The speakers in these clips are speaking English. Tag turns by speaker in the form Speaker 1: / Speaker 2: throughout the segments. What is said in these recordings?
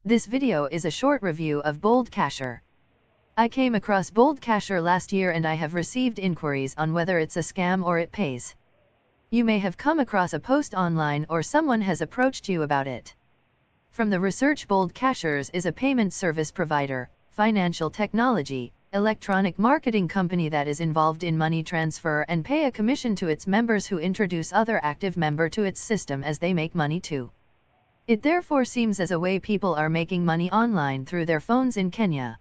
Speaker 1: This video is a short review of Boldcasher. I came across Boldcasher last year and I have received inquiries on whether it's a scam or it pays. You may have come across a post online or someone has approached you about it. From the research, Boldcashers is a payment service provider, financial technology, electronic marketing company that is involved in money transfer and pay a commission to its members who introduce other active member to its system as they make money too. It therefore seems as a way people are making money online through their phones in Kenya.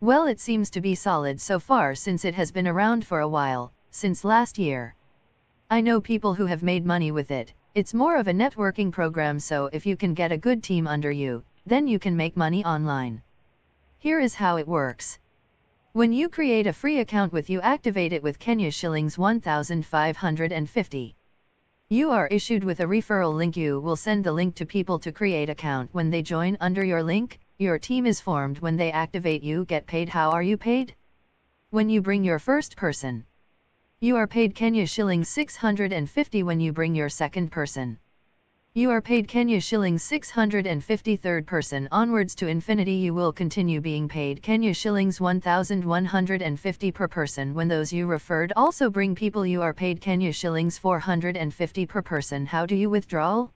Speaker 1: Well, it seems to be solid so far since it has been around for a while, since last year. I know people who have made money with it. It's more of a networking program, so if you can get a good team under you, then you can make money online. Here is how it works. When you create a free account with you activate it with Kenya shillings 1,550. You are issued with a referral link. You will send the link to people to create account. When they join under your link, your team is formed. When they activate, you get paid. How are you paid? When you bring your first person, you are paid Kenya shillings 650. When you bring your second person, you are paid Kenya shillings 650. Third person onwards to infinity, you will continue being paid Kenya shillings 1,150 per person. When those you referred also bring people, you are paid Kenya shillings 450 per person. How do you withdraw?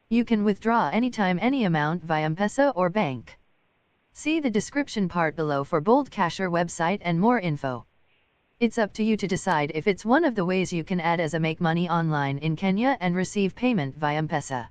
Speaker 1: You can withdraw anytime, any amount via Mpesa or bank. See the description part below for Boldcasher website and more info. It's up to you to decide if it's one of the ways you can add as a make money online in Kenya and receive payment via Mpesa.